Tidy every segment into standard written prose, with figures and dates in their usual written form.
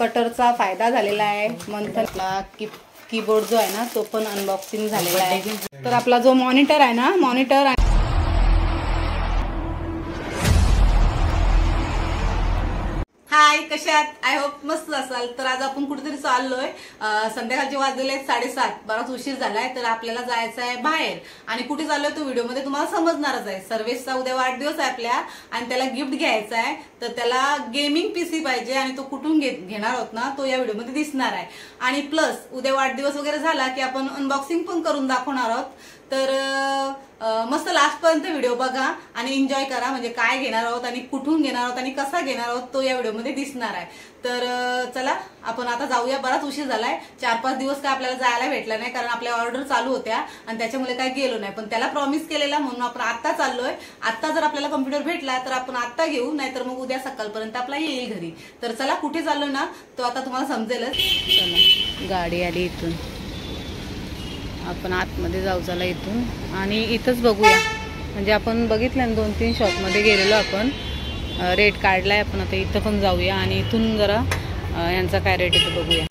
कटरचा फायदा झालेला आहे। मंथनला कीबोर्ड जो आहे ना तो पण अनबॉक्सिंग झालेला आहे। तर आपला जो मॉनिटर आहे ना मॉनिटर हाय कशात आय होप मस्त असाल। तर आज आपण कुठेतरी चाललोय, संध्याकाळचे वाजलेले 7:30, बराच उशीर झालाय। तर आपल्याला जायचं आहे बाहेर आणि कुठे चाललोय तो व्हिडिओ मध्ये तुम्हाला समजणारच आहे। सर्वेशचा उद्या वाढदिवस आहे आपल्या आणि त्याला गिफ्ट घ्यायचं आहे। तर त्याला गेमिंग पीसी पाहिजे आणि तो कुठून घेणार आहोत ना तो या व्हिडिओ मध्ये दिसणार आहे। आणि प्लस उद्या वाढदिवस वगैरे झाला की आपण अनबॉक्सिंग पण करून दाखवणार आहोत। तर मस्त लास्ट पर्यंत व्हिडिओ बघा आणि एन्जॉय करा, म्हणजे काय घेणार आहोत आणि कुठून घेणार आहोत आणि कसा घेणार आहोत तो या व्हिडिओ मध्ये दिसणार आहे। तर चला आपण आता जाऊया, बराच उशीर झालाय। 4-5 दिवस काय आपल्याला जायला भेटला नाही कारण आपल्या ऑर्डर चालू होत्या आणि त्याच्यामुळे काय गेलो नाही। पण त्याला प्रॉमिस केलेला म्हणून आपण आता चाललोय। आता जर आपल्याला कॉम्प्युटर भेटला तर आपण आता घेऊ, नाहीतर मग उद्या सकाळपर्यंत आपला येईल घरी। तर चला कुठे चाललोय ना तो आता तुम्हाला समजेलच। चला गाडी आली इथून, आपण आतमध्ये जाऊ चला इथून आणि इथंच बघूया। म्हणजे आपण बघितलं ना 2-3 शॉपमध्ये गेलेलो आपण, रेट काढलाय आपण। आता इथं पण जाऊया आणि इथून जरा यांचा काय रेट आहे ते बघूया।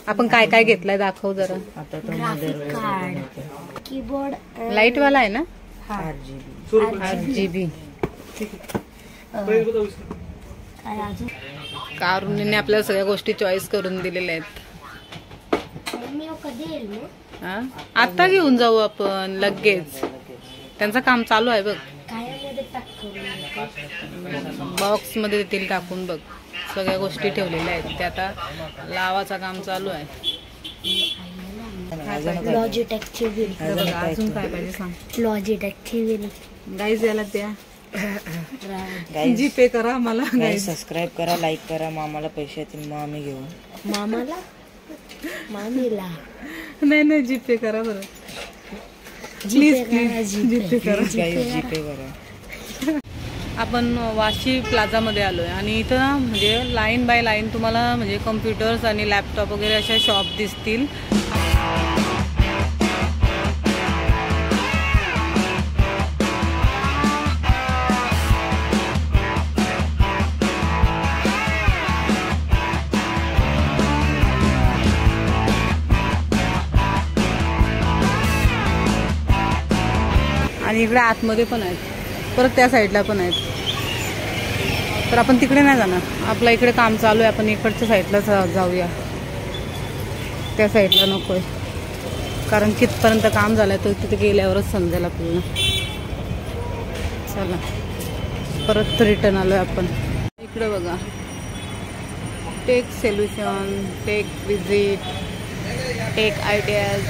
आपण काय काय घेतलंय दाखव जरा। ग्राफिक कार्ड, कीबोर्ड, लाईट वाला आहे ना, 8GB। कारुणीने आपल्याला सगळ्या गोष्टी चॉईस करून दिलेल्या आहेत। आता घेऊन जाऊ आपण लगेच, त्यांचं काम चालू आहे बघ। बॉक्स मध्ये देतील टाकून बघ, सगळ्या गोष्टी ठेवलेल्या आहेत। ते आता लावाचं काम चालू आहे। लॉजिटेकची व्हील, अजून काय पाहिजे सांग। लॉजिटेकची व्हील गाईज याला द्या, जीपे करा मला, गाईज सबस्क्राईब करा, लाईक करा, मामाला पैसे येतील मग आम्ही घेऊ। मामाला मामीला नाही जीपे करा बरं प्लीज, जीपे करा गाईज, जीपे करा। आपण वाशी प्लाझा मध्ये आलोय आणि इथं म्हणजे लाईन बाय लाईन तुम्हाला म्हणजे कम्प्युटर्स आणि लॅपटॉप वगैरे अशा शॉप दिसतील। आणि इकडे आतमध्ये पण आहेत, परत त्या साईडला पण आहेत। तर आपण तिकडे नाही जाणार, आपल्या इकडे काम चालू आहे, आपण इकडच्या साईडला जाऊया। त्या साईडला नकोय कारण कितपर्यंत काम झालंय तो तिथे गेल्यावरच समजेल आपल्याला। चला परत रिटर्न आलोय आपण। इकडे बघा, tech solution, tech visit, tech ideas,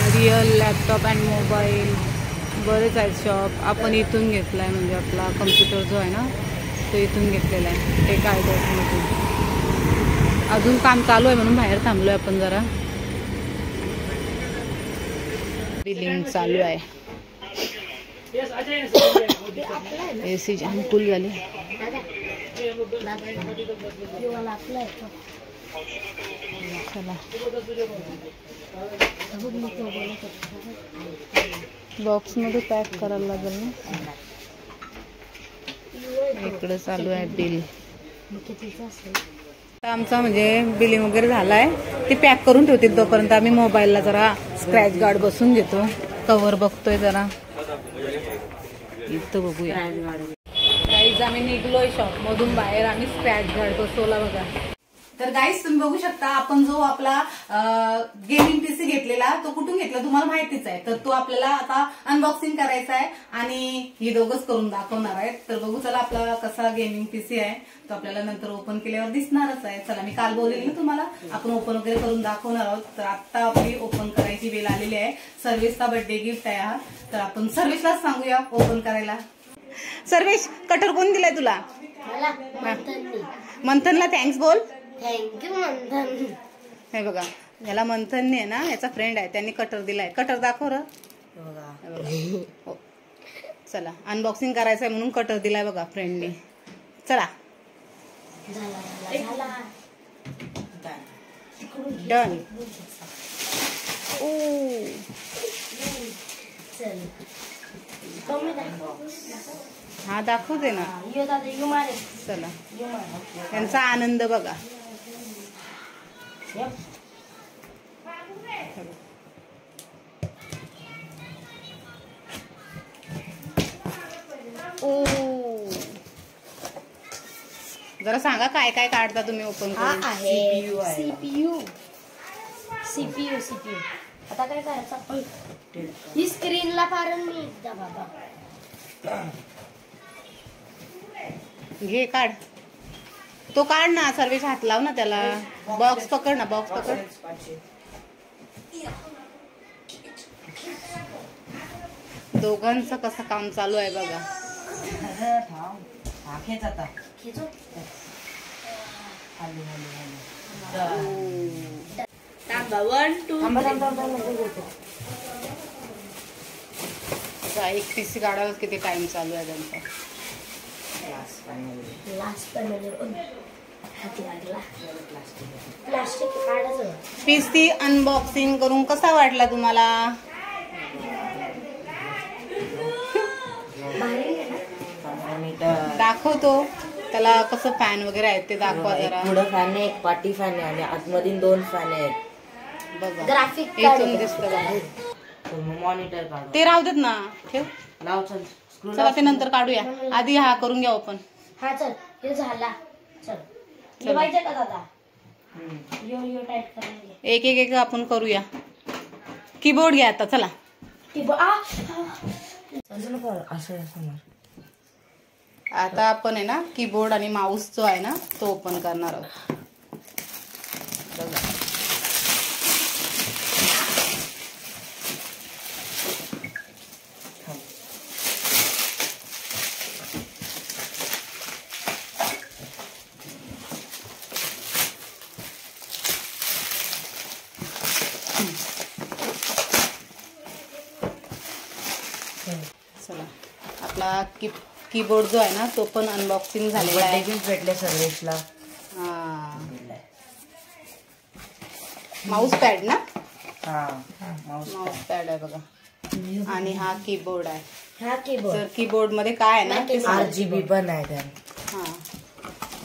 real laptop and mobile, बरेच आहेत शॉप। आपण इथून घेतलाय, म्हणजे आपला कम्प्युटर जो आहे ना तो इथून घेतलेला आहे, टेक आयडियाजमधून। अजून काम चालू आहे म्हणून बाहेर थांबलोय आपण जरा। बिलिंग चालू आहे, एसी जाम फुल झाली। चला बॉक्स मध्ये पॅक करायला लागेल ना। इकडे चालू आहे बिल। आमचा म्हणजे बिलिंग वगैरे झालाय, ते पॅक करून ठेवतील तोपर्यंत आम्ही मोबाईलला जरा स्क्रॅच गार्ड बसून घेतो, कव्हर बघतोय जरा। इथं बघूया गाईज, आम्ही निघलोय शॉप मधून बाहेर, आम्ही स्क्रॅच गार्ड बसवला बघा। तर गाईज तुम्ही बघू शकता आपण जो आपला गेमिंग पीसी घेतलेला तो कुठून घेतला तुम्हाला माहितीच आहे। तर तो आपल्याला आता अनबॉक्सिंग करायचा आहे आणि हे दोघंच करून दाखवणार आहेत। तर बघू चला आपला कसा गेमिंग पीसी आहे तो आपल्याला नंतर ओपन केल्यावर दिसणारच आहे। चला मी काल बोललेली ना तुम्हाला आपण ओपन वगैरे करून दाखवणार आहोत। तर आता आपली ओपन करायची वेळ आलेली आहे। सर्वेशचा बर्थडे गिफ्ट आहे हा, तर आपण सर्वेशलाच सांगूया ओपन करायला। सर्वेश कटर कोण दिलाय तुला? मंथनला थँक्स बोल। थँक्यू मंथन. हे बघा, याला मंथनने आहे ना, याचा फ्रेंड आहे, त्यांनी कटर दिलाय. कटर दाखव र. हो. चला, अनबॉक्सिंग करायचं आहे म्हणून कटर दिलाय बघा फ्रेंडने. चला डन. ओ हा दाखवू दे ना. चला, त्यांचा आनंद बघा. ओ जरा सांगा काय काय काढता तुम्ही ओपन करून. सीपीयू. आता काय करायचं आपण, ही स्क्रीनला कारण मी एकदा बाबा. घे काढ, तो काढ ना. सर्वेश हात लाव ना त्याला. बॉक्स पकड ना, बॉक्स पकड. दोघांचं कसं काम चालू आहे बघा. एक पीसी काढायला किती टाइम चालू आहे त्यांचा. पीसी अनबॉक्सिंग करून कसा वाटला तुम्हाला? दाखवतो त्याला कसं फॅन वगैरे आहेत ते दाखवा जरा. पुढं फॅन आहे, एक पाटी फॅन आहे आणि आतमधील 2 फॅन आहेत बघा. ग्राफिक इथून दिसतं बघा. मॉनिटर काढ. ते राहू देत ना, ठेव. लाव चल. चला ते नंतर काढूया, आधी हा करून घ्या ओपन. हा चल, हे झाला. चल पाहिजे का दादा? यो टाईट करून घे. एक एक एक आपण करूया. कीबोर्ड घ्या आता. चला आता आपण आहे ना कीबोर्ड आणि माऊस जो आहे ना तो ओपन करणार आहोत. बघा चला, आपला कीबोर्ड जो आहे ना तो पण अनबॉक्सिंग झालेला आहे. भेटले सर्वेशला. हा, माऊस पॅड ना. माऊस पॅड आहे बघा. आणि हा कीबोर्ड आहे. हा कीबोर्ड. तर कीबोर्ड मध्ये काय आहे ना ते RGB पण आहे त्यात. हा,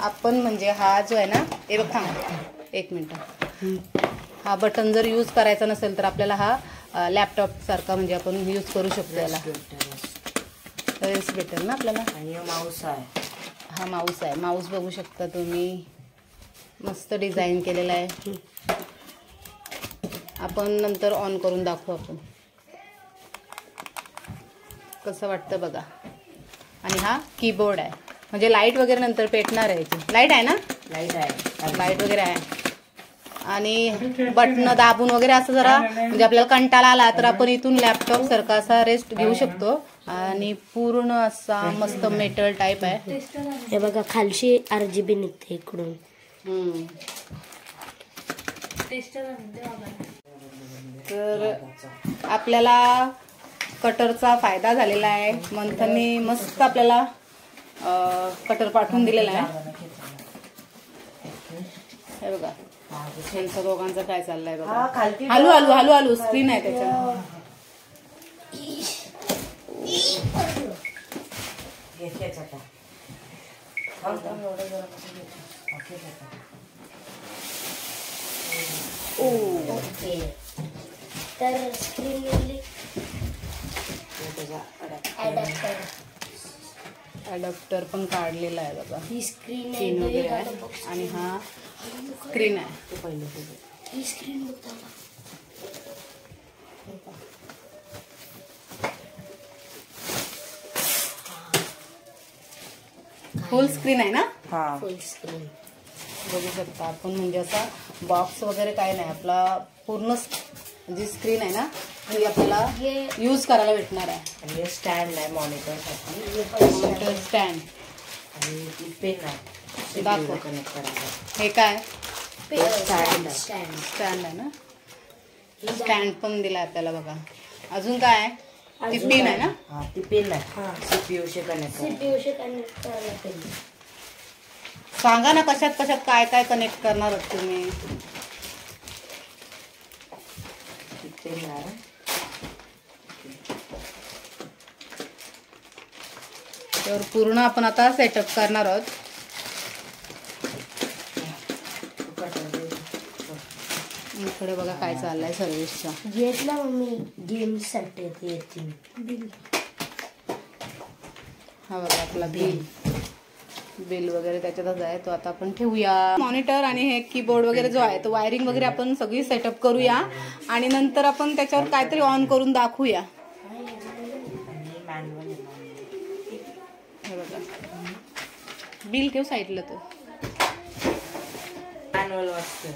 आपण म्हणजे हा जो आहे ना, हे बघ थांब एक मिनिट. हा बटन जर यूज करायचा नसेल तर आपल्याला हा लॅपटॉप सारखा म्हणजे आपण यूज करू शकतो याला. रेस भेटेल ना आपल्याला. आणि माऊस आहे. हा माऊस आहे. माऊस बघू शकता तुम्ही, मस्त डिझाईन केलेला आहे. आपण नंतर ऑन करून दाखवू आपण कसं वाटतं बघा. आणि हा कीबोर्ड आहे, म्हणजे लाईट वगैरे नंतर पेटणार आहे. याची लाईट आहे ना, लाईट आहे, लाईट वगैरे आहे. आणि बटन दाबून वगैरे असं जरा म्हणजे आपल्याला कंटाळा आला तर आपण इथून लॅपटॉप सारखा असा रेस्ट घेऊ शकतो. आणि पूर्ण असा मस्त मेटल टाईप आहे. हे बघा खालची RGB निघते इकडून. तर आपल्याला कटरचा फायदा झालेला आहे. मंथनने मस्त आपल्याला कटर पाठवून दिलेला आहे. हे बघा त्यांचं दोघांचं काय चाललंय बघा. हलू हलू हलू हलू स्क्रीन आहे त्याच्या. ओके, तर स्क्रीन अडॅप्टर पण काढलेला आहे बघा. ही स्क्रीन पिन वगैरे आहे. आणि हा स्क्रीन आहे. ही स्क्रीन बघता फुल स्क्रीन आहे ना. फुल स्क्रीन बघू शकता आपण. म्हणजे असा बॉक्स वगैरे काय नाही, आपला पूर्ण जी स्क्रीन आहे ना ती आपल्याला यूज करायला भेटणार आहे. आणि स्टँड आहे मॉनिटर साठी. मॉनिटर स्टँड आणि पेन आहे दाखव. कनेक्ट करायला. हे काय स्टँड आहे ना, स्टँड पण दिला आपल्याला बघा. अजून काय आहे? ती पिन आहे ना. हा ती पेन आहे. CPU शी कनेक्ट सांगा ना कशात कशात काय काय कनेक्ट करणार आहात तुम्ही. पेन आहे. तर पूर्ण आपण आता सेटअप करणार आहोत. इकडे बघा काय चाललंय सर्व्हिसचा. घेतला मम्मी गेम साठी बिल. हा बघा आपला बिल वगैरे त्याच्यातच आहे. तो आता आपण ठेवूया. मॉनिटर आणि हे कीबोर्ड वगैरे जो आहे तो वायरिंग वगैरे आपण सगळी सेटअप करूया आणि नंतर आपण त्याच्यावर काहीतरी ऑन करून दाखवूया. हे बघा बिल ठेव साईडला. तो मॅन्युअल वाचतं.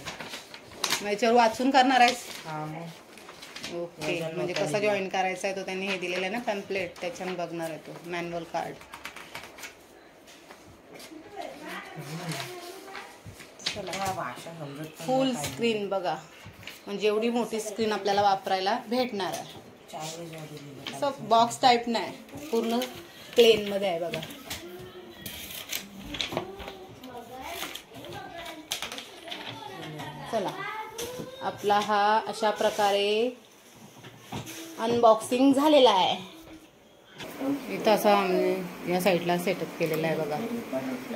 याच्यावर वाचून करणार आहेस. हा मग ओके. म्हणजे कसा जॉईन करायचा आहे तो त्यांनी हे दिलेलं आहे ना पॅम्पलेट, त्याच्याने बघणार आहे तो मॅन्युअल कार्ड. फुल स्क्रीन बघा, म्हणजे एवढी मोठी स्क्रीन आपल्याला वापरायला भेटणार आहे. असं बॉक्स टाईप नाही, पूर्ण प्लेन मध्ये आहे बघा. चला आपला हा अशा प्रकारे अनबॉक्सिंग झालेला आहे. इथं असा आम्ही या साईडला सेटअप केलेला आहे बघा.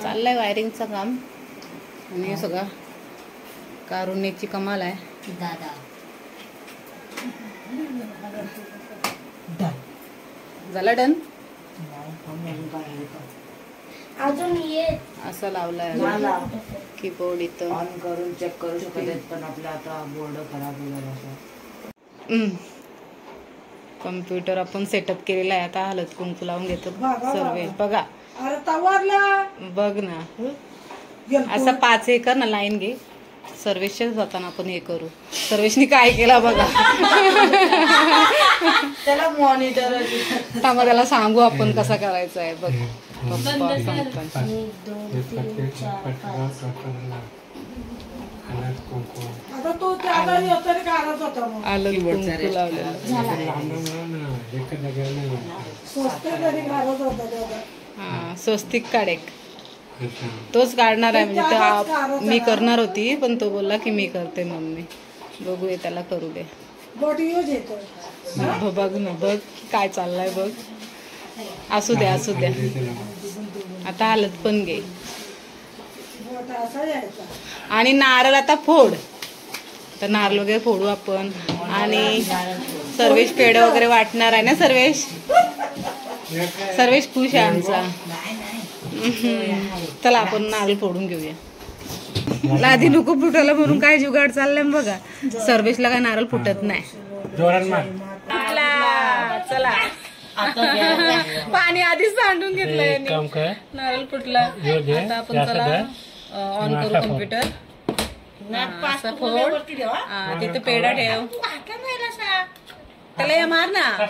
चाललंय वायरिंगचं काम आणि हे सगळं कारुण्याची कमाल आहे. दादा झाला डन. अजून ये असं लावलंय कीबोर्ड इथं. ऑन करून चेक करू शकत आहेत, पण आपला आता बोर्ड खराब झाला. कम्प्युटर आपण सेटअप केलेला आहे. आता हळद कुंकू लावून घेतो सर्वे. बघा बघ ना, असं 5 एकर ना लाईन घे. सर्वेशच होताना आपण हे करू. सर्वेशनी काय केला बघा. त्याला मॉनिटर मग त्याला सांगू आपण कसा करायचा आहे बघ. पप्पा सांगतात. 1 2 3 4 5 हळद कुंकू लावलेलं. हा स्वस्तिक काढेक तोच काढणार आहे. म्हणजे मी करणार होती पण तो बोलला की मी करते मम्मी. बघूया त्याला करू दे. बघ ना बघ काय चाललंय बघ. असू द्या असू द्या. आता हळद पण घे आणि नारळ आता फोड. तर नारळ वगैरे फोडू आपण आणि सर्वेश पेढ वगैरे वाटणार आहे ना. सर्वेश खुश आहे आमचा. चला आपण नारळ फोडून घेऊया. लादी नको फुटायला म्हणून काय जुगाड चाललंय बघा. सर्वेशला काय नारळ फुटत नाही. चला पाणी आधीच सांडून घेतलंय. नारळ फुटला. आता आपण चला ऑन करू कम्प्युटर. फोड तिथे पेढा ठेव. त्याला मार ना.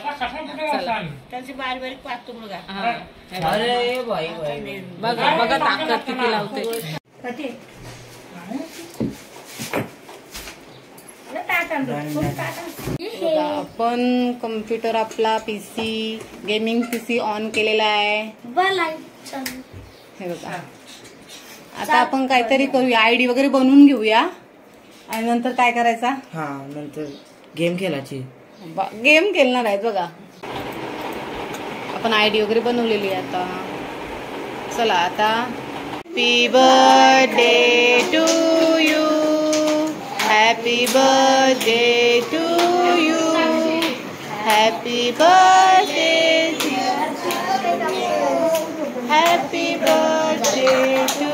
त्याची बारीक बारीक पाच तुकडे. अरे भाई बघा बघा ताकद किती लावते. बघा आपण कम्प्युटर आपला पीसी गेमिंग पीसी ऑन केलेला आहे. हे बघा आता आपण काहीतरी करूया. आयडी वगैरे बनवून घेऊया आणि नंतर काय करायचा. हा नंतर गेम खेळायची. गेम खेळणार आहेत बघा. आपण आयडी वगैरे बनवलेली आहे आता. चला आता happy birthday to you. Happy birthday to you. Happy birthday. Happy birthday to